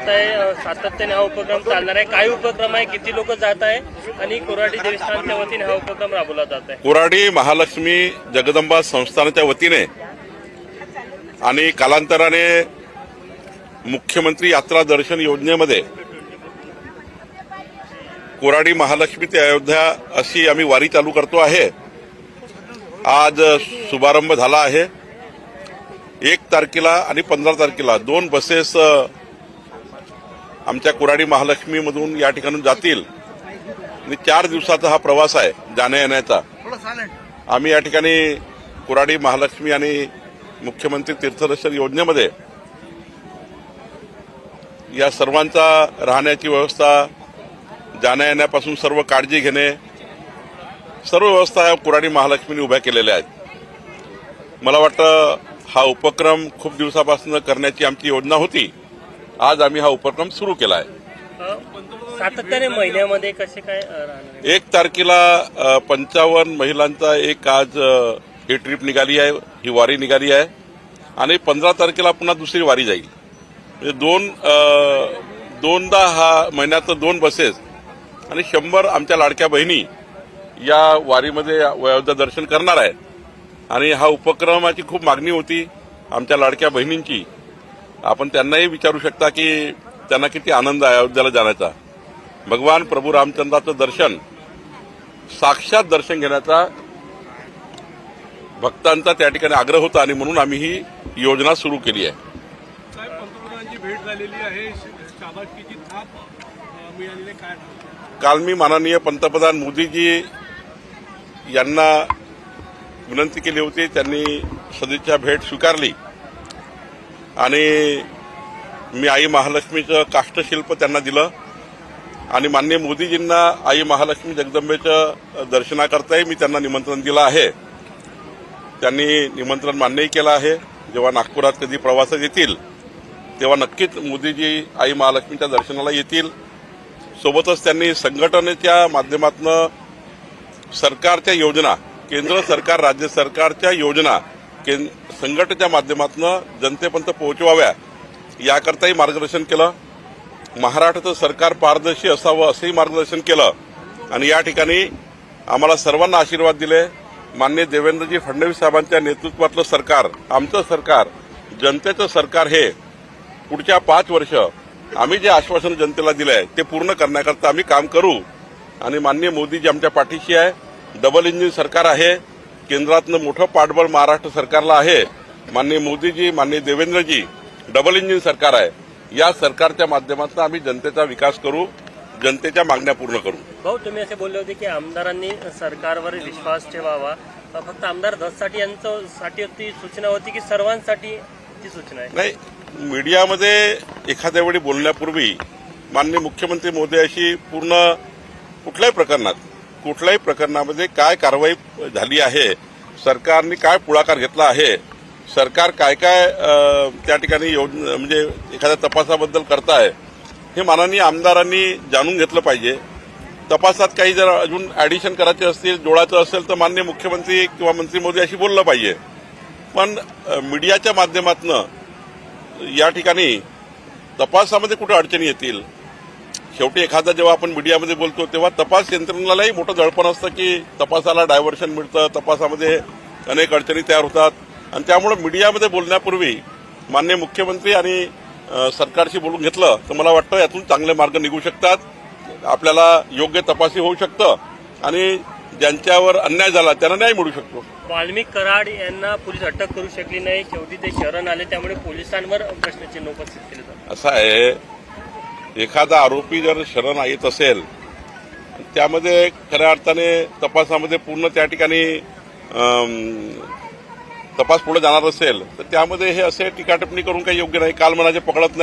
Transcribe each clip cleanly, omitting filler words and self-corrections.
करताय, सातत्याने हा उपक्रम चालणार आहे. काय उपक्रम आहे, किती लोक जात आहे आणि कोराडी देवस्थानच्या वतीने हा उपक्रम राबवला जात आहे? कोराडी महालक्ष्मी जगदंबा संस्थानाच्या वतीने आणि कालांतराने मुख्यमंत्री यात्रा दर्शन योजनेमध्ये कोराडी महालक्ष्मी ते अयोध्या अशी आम्ही वारी चालू करतो आहे. आज शुभारंभ झाला आहे. 1 तारखेला आणि 15 तारखेला 2 बसेस आमच्या कोराडी महालक्ष्मीमधून या ठिकाणून जातील आणि 4 दिवसाचा हा प्रवास आहे जाण्या येण्याचा. आम्ही या ठिकाणी कोराडी महालक्ष्मी आणि मुख्यमंत्री तीर्थदर्शन योजनेमध्ये या सर्वांचा राहण्याची व्यवस्था, जाण्या येण्यापासून सर्व काळजी घेणे, सर्व व्यवस्था या कोराडी महालक्ष्मीने उभ्या केलेल्या आहेत. मला वाटतं हा उपक्रम खूप दिवसापासून करण्याची आमची योजना होती. आज आम्ही हा उपक्रम सुरू केला आहे. सातत्याने महिन्यामध्ये कसे काय राहणार? 1 तारखेला 55 महिलांचा एक आज ही ट्रिप निघाली आहे, ही वारी निघाली आहे आणि 15 तारखेला पुन्हा दुसरी वारी जाईल. म्हणजे दोनदा हा महिन्याचं 2 बसेस आणि 100 आमच्या लाडक्या बहिणी या वारीमध्ये अयोध्या दर्शन करणार आहेत. आणि हा उपक्रमाची खूप मागणी होती आमच्या लाडक्या बहिणींची. आपण त्यांनाही विचारू शकता की त्यांना किती आनंद आहे अयोध्येला जाण्याचा. भगवान प्रभू रामचंद्राचं दर्शन, साक्षात दर्शन घेण्याचा भक्तांचा त्या ठिकाणी आग्रह होता आणि म्हणून आम्ही ही योजना सुरू केली आहे. पंतप्रधानांची भेट झालेली आहे, शाबासकीची थाप मिळालेली काय? काल मी माननीय पंतप्रधान मोदीजी यांना विनंती केली होती. त्यांनी सदिच्छा भेट स्वीकारली आणि मी आई महालक्ष्मीचं काष्ठशिल्प त्यांना दिलं आणि माननीय मोदीजींना आई महालक्ष्मी जगदंबेचं दर्शनाकरताही मी त्यांना निमंत्रण दिलं आहे. त्यांनी निमंत्रण मान्यही केलं आहे. जेव्हा नागपुरात कधी प्रवासात येतील तेव्हा नक्कीच मोदीजी आई महालक्ष्मीच्या दर्शनाला येतील. सोबतच त्यांनी संघटनेच्या माध्यमातून सरकारच्या योजना, केंद्र सरकार राज्य सरकारच्या योजना संघटनेच्या माध्यमातून जनतेपर्यंत पोहोचवाव्या याकरताही मार्गदर्शन केलं. महाराष्ट्राचं सरकार पारदर्शी असावं असंही मार्गदर्शन केलं आणि या ठिकाणी आम्हाला सर्वांना आशीर्वाद दिले. माननीय देवेंद्रजी फडणवीस साहेबांच्या नेतृत्वातलं सरकार, आमचं सरकार, जनतेचं सरकार हे पुढच्या 5 वर्ष आम्ही जे आश्वासन जनतेला दिलं आहे ते पूर्ण करण्याकरता आम्ही काम करू. आणि माननीय मोदीजी आमच्या पाठीशी आहे. डबल इंजिन सरकार आहे. केंद्रातनं मोठं पाठबळ महाराष्ट्र सरकारला आहे. माननीय मोदीजी, माननीय देवेंद्रजी डबल इंजिन सरकार आहे. या सरकारच्या माध्यमातून आम्ही जनतेचा विकास करू, जनतेच्या मागण्या पूर्ण करू. भाऊ, तुम्ही असे बोलले होते की आमदारांनी सरकारवर विश्वास ठेवावा. फक्त आमदार धससाठी यांच्यासाठी ती सूचना होती की सर्वांसाठी ती सूचना आहे? नाही, मीडियामध्ये एखाद्या वेळी बोलण्यापूर्वी माननीय मुख्यमंत्री महोदयाशी पूर्ण कुठल्याही प्रकरणामध्ये काय कारवाई झाली आहे, सरकारने काय पुढाकार घेतला आहे, सरकार काय त्या ठिकाणी म्हणजे एखाद्या तपासाबद्दल करताय हे माननीय आमदारांनी जाणून घेतलं पाहिजे. तपासात काही जर अजून ऍडिशन करायचे असतील, जोडायचं असेल तर माननीय मुख्यमंत्री किंवा मंत्री महोदयाशी बोललं पाहिजे. पण मीडियाच्या माध्यमातून या ठिकाणी तपासामध्ये कुठे अडचणी येतील. शेवटी एखादा जेव्हा आपण मीडियामध्ये बोलतो तेव्हा तपास यंत्रणेलाही मोठं दडपण असतं की तपासाला डायव्हर्शन मिळतं, तपासामध्ये अनेक अडचणी तयार होतात आणि त्यामुळे मीडियामध्ये बोलण्यापूर्वी माननीय मुख्यमंत्री आणि सरकारशी बोलून घेतलं तर मला वाटतं यातून चांगले मार्ग निघू शकतात. आपल्याला योग्य तपासी होऊ शकतं आणि ज्यांच्यावर अन्याय झाला त्यांना न्याय मिळू शकतो. वाल्मिक कराड यांना पोलीस अटक करू शकली नाही, शेवटी ते शरण आले, त्यामुळे पोलिसांवर प्रश्नचिन्ह उपस्थित केले जातात. असं आहे, एखादा आरोपी जर शरण येत असेल त्यामध्ये खऱ्या अर्थाने तपासामध्ये पूर्ण त्या ठिकाणी तपास पुढे जाणार असेल तर त्यामध्ये हे असे टीकाटिप्पणी करून काही योग्य नाही. काल म्हणाले पकडत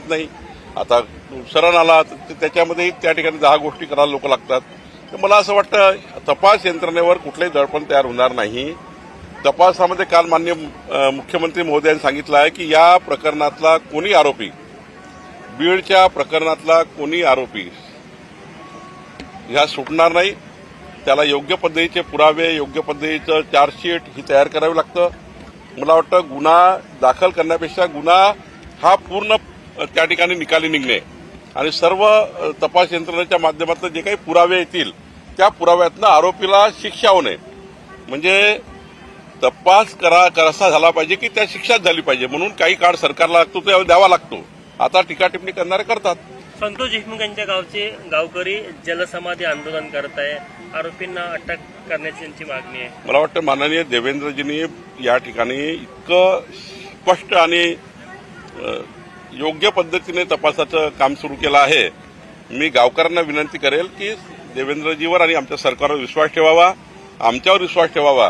नाही. आता शरण आला तर त्याच्यामध्ये त्या ठिकाणी 10 गोष्टी करायला लोक लागतात. तर मला असं वाटतं तपास यंत्रणेवर कुठलंही दडपण तयार होणार नाही. तपासामध्ये काल माननीय मुख्यमंत्री महोदयांनी सांगितलं आहे की या प्रकरणातला कोणी आरोपी, बीडच्या प्रकरणातला कोणी आरोपी ह्या सुटणार नाही. त्याला योग्य पद्धतीचे पुरावे, योग्य पद्धतीचं चार्जशीट ही तयार करावी लागतं. मला वाटतं गुन्हा दाखल करण्यापेक्षा गुन्हा हा पूर्ण त्या ठिकाणी निकाली निघणे आणि सर्व तपास यंत्रणेच्या माध्यमातून जे काही पुरावे येतील त्या पुराव्यातनं आरोपीला शिक्षा होणे म्हणजे तपास कसा झाला पाहिजे की त्या शिक्षाच झाली पाहिजे म्हणून काही काळ सरकारला लागतो तो द्यावा लागतो. आता टीकाटिप्पणी करणारे करतात. संतोष देशमुख यांच्या गावचे गावकरी जलसमाधी आंदोलन करत आहे. आरोपींना अटक करण्याची त्यांची मागणी आहे. मला वाटतं माननीय देवेंद्रजींनी या ठिकाणी इतकं स्पष्ट आणि योग्य पद्धतीने तपासाचं काम सुरू केलं आहे. मी गावकऱ्यांना विनंती करेल की देवेंद्रजीवर आणि आमच्या सरकारवर विश्वास ठेवावा, आमच्यावर विश्वास ठेवावा.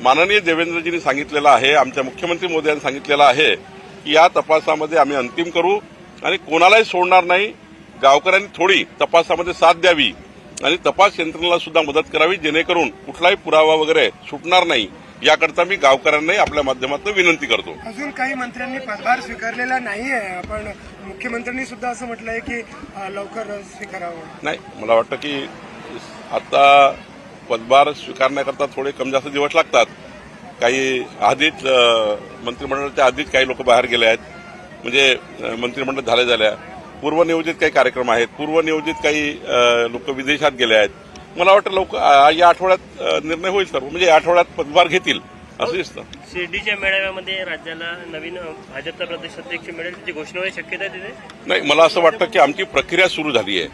माननीय देवेंद्रजींनी सांगितलेलं आहे, आमच्या मुख्यमंत्री मोदयांनी सांगितलेलं आहे की या तपासामध्ये आम्ही अंतिम करू आणि कोणालाही सोडणार नाही. गावकऱ्यांनी थोडी तपासामध्ये साथ द्यावी आणि तपास यंत्रणेला सुद्धा मदत करावी जेणेकरून कुठलाही पुरावा वगैरे सुटणार नाही याकरता मी गावकऱ्यांनाही आपल्या माध्यमातून विनंती करतो. अजून काही मंत्र्यांनी पदभार स्वीकारलेला नाहीये. आपण मुख्यमंत्र्यांनी सुद्धा असं म्हटलंय की लवकर स्वीकारावं. नाही, मला वाटतं की आता पदभार स्वीकारण्याकरता थोडे कमी जास्त दिवस लागतात. काही आधीच मंत्रिमंडळाच्या आधीच काही लोक बाहेर गेले आहेत म्हणजे मंत्रिमंडळ झाल्या पूर्वनियोजित काही कार्यक्रम आहेत, पूर्वनियोजित काही लोक विदेशात गेले आहेत. मला वाटतं या आठवड्यात निर्णय होईल सर्व म्हणजे या आठवड्यात पदभार घेतील असं दिसतं. शिर्डीच्या मेळाव्यामध्ये राज्याला नवीन भाजपचा प्रदेशाध्यक्ष मिळेल त्याची घोषणा होण्याची शक्यता आहे तिथे. नाही, मला असं वाटतं की आमची प्रक्रिया सुरू झाली आहे.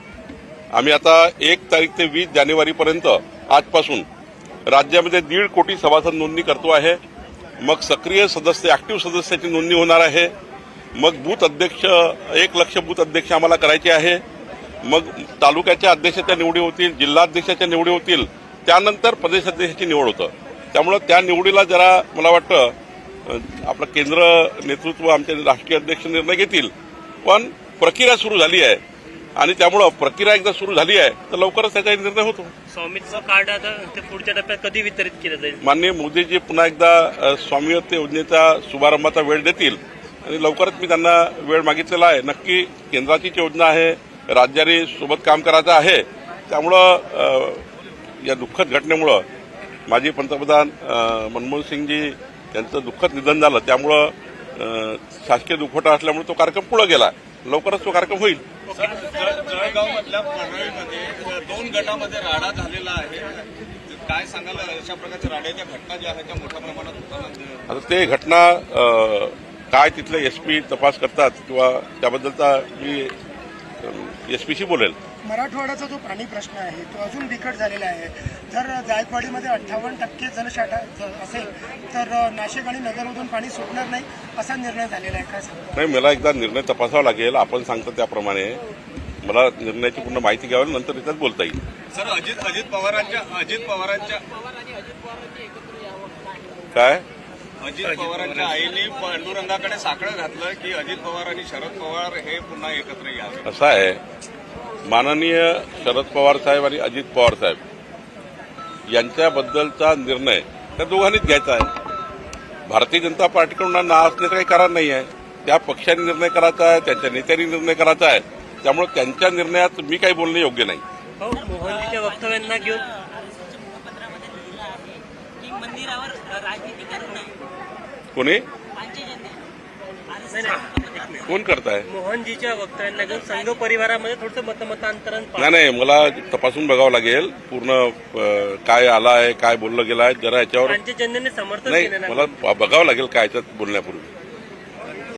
आम्ही आता 1 तारीख ते 20 जानेवारीपर्यंत आजपासून राज्यामध्ये 1.5 कोटी सभासद नोंदणी करतो आहे. मग सक्रिय सदस्य ऍक्टिव्ह सदस्याची नोंदणी होणार आहे. मग बूथ अध्यक्ष 1 लक्ष बूथ अध्यक्ष आम्हाला करायचे आहे. मग तालुक्याच्या अध्यक्षाच्या निवडी होतील, जिल्हाध्यक्षाच्या निवडी होतील, त्यानंतर प्रदेशाध्यक्षाची निवड होतं. त्यामुळं त्या निवडीला जरा मला वाटतं आपलं केंद्र नेतृत्व आमचे राष्ट्रीय अध्यक्ष निर्णय घेतील. पण प्रक्रिया सुरू झाली आहे आणि त्यामुळं प्रक्रिया एकदा सुरू झाली आहे तर लवकरच त्याचा निर्णय होतो. स्वामित्व कार्ड आता ते पुढच्या टप्प्यात कधी वितरित केलं जाईल. माननीय मोदीजी पुन्हा एकदा स्वामित्व योजनेचा शुभारंभाचा वेळ देतील आणि लवकरच मी त्यांना वेळ मागितलेला आहे. नक्की केंद्राचीच योजना आहे, राज्याने सोबत काम करायचं आहे. त्यामुळं या दुःखद घटनेमुळं माजी पंतप्रधान मनमोहन सिंगजी यांचं दुःखद निधन झालं. त्यामुळं शासकीय दुखवटा असल्यामुळे तो कार्यक्रम पुढे गेला. लवकरच तो कार्यक्रम होईल. जळगावमधल्या परळीमध्ये 2 गटामध्ये राडा झालेला आहे. काय सांगाल अशा प्रकारच्या राड्याच्या घटना ज्या आहेत त्या मोठ्या प्रमाणात होताना? आता ते घटना काय तिथले एसपी तपास करतात किंवा त्याबद्दलचा मी एसपीशी बोलेल. मराठवाड्याचा जो पाणी प्रश्न आहे तो अजून बिकट झालेला आहे. जर जायकवाडीमध्ये 58% जलसाठा असेल तर नाशिक आणि नगरमधून पाणी सुटणार नाही असा निर्णय झालेला आहे. काय सांगतो? नाही, मला एकदा निर्णय तपासावा लागेल. आपण सांगतो त्याप्रमाणे मला निर्णयाची पूर्ण माहिती घ्यावी, नंतर त्याच्यात बोलता येईल. सर, अजित पवारांच्या काय अजित पवारांच्या आईने पांडुरंगाकडे साकडं घातलं की अजित पवार आणि शरद पवार हे पुन्हा एकत्र यावे. असं आहे, माननीय शरद पवार साहेब आणि अजित पवार साहेब यांच्याबद्दलचा निर्णय त्या दोघांनीच घ्यायचा आहे. भारतीय जनता पार्टीकडून ना असण्याचं काही कारण नाही आहे. त्या पक्षाने निर्णय करायचा आहे, त्यांच्या नेत्यांनी निर्णय करायचा आहे. त्यामुळे त्यांच्या निर्णयात मी काही बोलणं योग्य नाही. मोहनजीच्या वक्तव्यांना घेऊन कोणी कोण करताय? मोहनजीच्या वक्तव्यांना घेऊन संघ परिवारामध्ये थोडंसं मतमतांतरण नाही, मला तपासून बघावं लागेल पूर्ण काय आला आहे, काय बोललं गेलं आहे. जरा याच्यावर पंचजन्याने समर्थन नाही, केलं मला बघावं लागेल काय याच्यात बोलण्यापूर्वी.